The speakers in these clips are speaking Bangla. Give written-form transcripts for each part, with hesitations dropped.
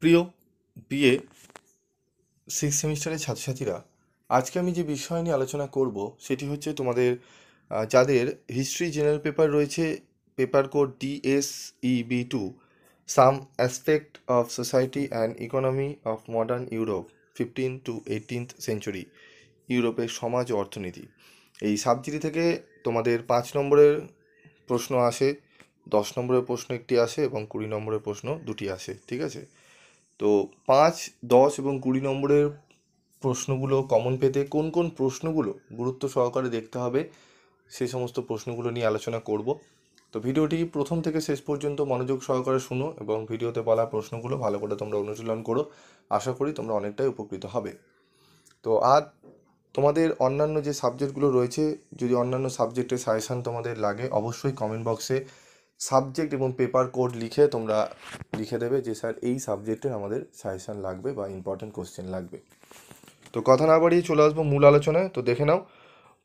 প্রিয় বিএ সিক্স সেমিস্টারের ছাত্রছাত্রীরা, আজকে আমি যে বিষয় নিয়ে আলোচনা করব সেটি হচ্ছে তোমাদের যাদের হিস্ট্রি জেনারেল পেপার রয়েছে, paper code DSEB2, some aspect of society and economy of modern Europe 15 to 18th century, ইউরোপের সমাজ ও অর্থনীতি। এই সাবজেক্ট থেকে তোমাদের 5 নম্বরের প্রশ্ন আসে, 10 নম্বরের প্রশ্ন একটি আসে এবং 20 নম্বরের প্রশ্ন দুটি আসে। ঠিক আছে, তো 5, 10 এবং 20 নম্বরের প্রশ্নগুলো কমন পেতে কোন কোন প্রশ্নগুলো গুরুত্ব সহকারে দেখতে হবে সেই সমস্ত প্রশ্নগুলো নিয়ে আলোচনা করব। তো ভিডিওটি প্রথম থেকে শেষ পর্যন্ত মনোযোগ সহকারে শুনো এবং ভিডিওতে বলা প্রশ্নগুলো ভালো করে তোমরা অনুশীলন করো। আশা করি তোমরা অনেকটাই উপকৃত হবে। তো আর তোমাদের অন্যান্য যে সাবজেক্টগুলো রয়েছে, যদি অন্যান্য সাবজেক্টের সাজেশান তোমাদের লাগে, অবশ্যই কমেন্ট বক্সে সাবজেক্ট এবং পেপার কোড লিখে তোমরা লিখে দেবে যে স্যার এই সাবজেক্টের আমাদের সাজেশান লাগবে বা ইম্পর্টেন্ট কোশ্চেন লাগবে। তো কথা না বাড়িয়ে চলে আসবো মূল আলোচনায়। তো দেখে নাও,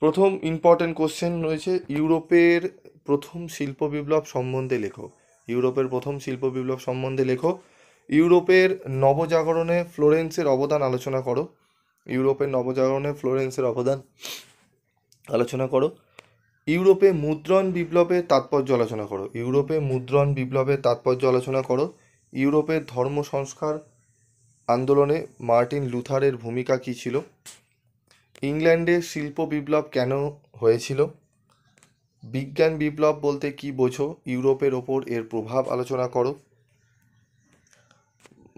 প্রথম ইম্পর্টেন্ট কোশ্চেন রয়েছে, ইউরোপের প্রথম শিল্প বিপ্লব সম্বন্ধে লেখো। ইউরোপের প্রথম শিল্প বিপ্লব সম্বন্ধে লেখো। ইউরোপের নবজাগরণে ফ্লোরেন্সের অবদান আলোচনা করো। ইউরোপের নবজাগরণে ফ্লোরেন্সের অবদান আলোচনা করো। ইউরোপে মুদ্রণ বিপ্লবের তাৎপর্য আলোচনা করো। ইউরোপে মুদ্রণ বিপ্লবের তাৎপর্য আলোচনা করো। ইউরোপের ধর্ম সংস্কার আন্দোলনে মার্টিন লুথারের ভূমিকা কী ছিল? ইংল্যান্ডে শিল্প বিপ্লব কেন হয়েছিল? বিজ্ঞান বিপ্লব বলতে কী বোঝো? ইউরোপের ওপর এর প্রভাব আলোচনা করো।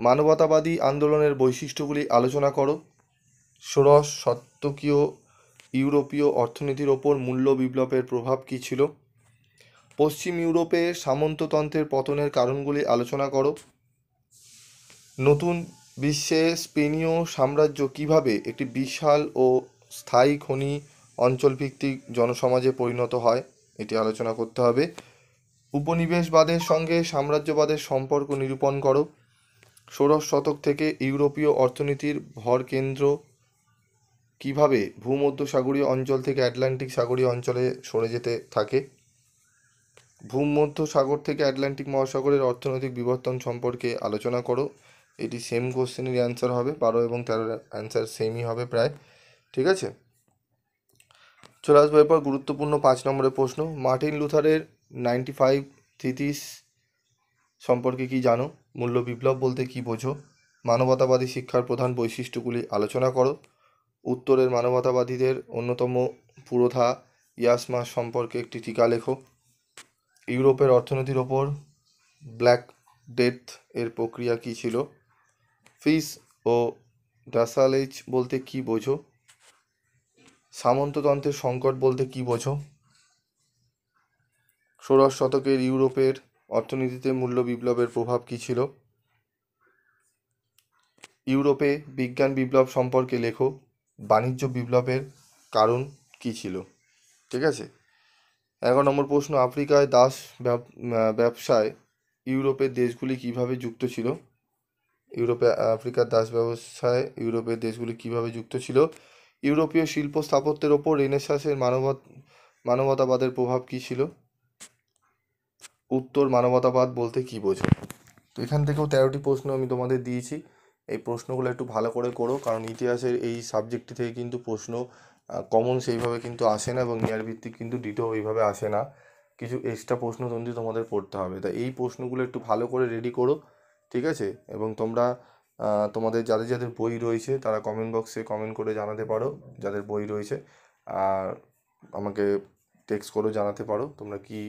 মানবতাবাদী আন্দোলনের বৈশিষ্ট্যগুলি আলোচনা করো। ষোড়শ শতকীয় ইউরোপীয় অর্থনীতির ওপর মূল্য বিপ্লবের প্রভাব কী ছিল? পশ্চিম ইউরোপে সামন্ততন্ত্রের পতনের কারণগুলি আলোচনা করো। নতুন বিশ্বে স্পেনীয় সাম্রাজ্য কিভাবে একটি বিশাল ও স্থায়ী খনি অঞ্চলভিত্তিক জনসমাজে পরিণত হয়, এটি আলোচনা করতে হবে। উপনিবেশবাদের সঙ্গে সাম্রাজ্যবাদের সম্পর্ক নিরূপণ করো। ষোড়শ শতক থেকে ইউরোপীয় অর্থনীতির ভরকেন্দ্র কিভাবে ভূমধ্যসাগরীয় অঞ্চল থেকে আটলান্টিক সাগরীয় অঞ্চলে সরে যেতে থাকে। ভূমধ্যসাগর থেকে আটলান্টিক মহাসাগরের অর্থনৈতিক বিবর্তন সম্পর্কে আলোচনা করো। এটি সেম কোশ্চেনের অ্যান্সার হবে, 12 এবং 13 অ্যান্সার সেমই হবে প্রায়। ঠিক আছে, চলে আসবো এরপর গুরুত্বপূর্ণ 5 নম্বরের প্রশ্ন। মার্টিন লুথারের 95 থিসিস সম্পর্কে কি জানো? মূল্য বিপ্লব বলতে কি বোঝো? মানবতাবাদী শিক্ষার প্রধান বৈশিষ্ট্যগুলি আলোচনা করো। উত্তরের মানবতাবাদীদের অন্যতম পুরোধা ইয়াসমাস সম্পর্কে একটি টিকা লেখো। ইউরোপের অর্থনীতির ওপর ব্ল্যাক ডেথ এর প্রক্রিয়া কী ছিল? ফিস ও ডাসালেজ বলতে কি বোঝো? সামন্ততন্ত্রের সংকট বলতে কি বোঝো? ষোড়শ শতকের ইউরোপের অর্থনীতিতে মূল্য বিপ্লবের প্রভাব কী ছিল? ইউরোপে বিজ্ঞান বিপ্লব সম্পর্কে লেখো। বাণিজ্য বিপ্লবের কারণ কী ছিল? ঠিক আছে, 11 নম্বর প্রশ্ন, আফ্রিকায় দাস ব্যবসায় ইউরোপের দেশগুলি কিভাবে যুক্ত ছিল? আফ্রিকার দাস ব্যবসায় ইউরোপের দেশগুলি কিভাবে যুক্ত ছিল? ইউরোপীয় শিল্প স্থাপত্যের ওপর রেনেসাঁসের মানবতাবাদের প্রভাব কী ছিল? উত্তর মানবতাবাদ বলতে কি বোঝো? তো এখান থেকেও 13টি প্রশ্ন আমি তোমাদের দিয়েছি। এই প্রশ্নগুলো একটু ভালো করে করো, কারণ ইতিহাসের এই সাবজেক্টটি থেকে কিন্তু প্রশ্ন কমন সেইভাবে কিন্তু আসে না এবং নিয়ার ভিত্তিক কিন্তু ডিটো ওইভাবে আসে না। কিছু এক্সট্রা প্রশ্নতন্ত্রী তোমাদের পড়তে হবে, তাই এই প্রশ্নগুলো একটু ভালো করে রেডি করো। ঠিক আছে, এবং তোমরা তোমাদের যাদের যাদের বই রয়েছে তারা কমেন্ট বক্সে কমেন্ট করে জানাতে পারো যাদের বই রয়েছে, আর আমাকে টেক্সট করেও জানাতে পারো তোমরা কি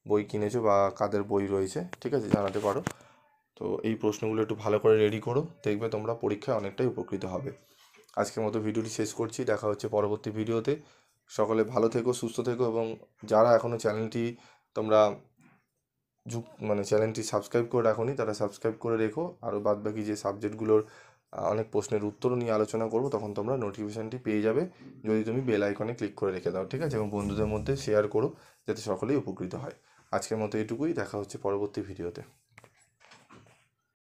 বই কিনেছো বা কাদের বই রয়েছে। ঠিক আছে, জানাতে পারো। তো এই প্রশ্নগুলো একটু ভালো করে রেডি করো, দেখবে তোমরা পরীক্ষায় অনেকটাই উপকৃত হবে। আজকের মতো ভিডিওটি শেষ করছি, দেখা হচ্ছে পরবর্তী ভিডিওতে। সকলে ভালো থেকো, সুস্থ থেকো, এবং যারা এখনও চ্যানেলটি তোমরা চ্যানেলটি সাবস্ক্রাইব করে রাখোনি তারা সাবস্ক্রাইব করে রেখো। আরও বাদবাকি যে সাবজেক্টগুলোর অনেক প্রশ্নের উত্তরও নিয়ে আলোচনা করবো, তখন তোমরা নোটিফিকেশানটি পেয়ে যাবে যদি তুমি বেল আইকনে ক্লিক করে রেখে দাও। ঠিক আছে, এবং বন্ধুদের মধ্যে শেয়ার করো যাতে সকলেই উপকৃত হয়। আজকের মতো এটুকুই, দেখা হচ্ছে পরবর্তী ভিডিওতে।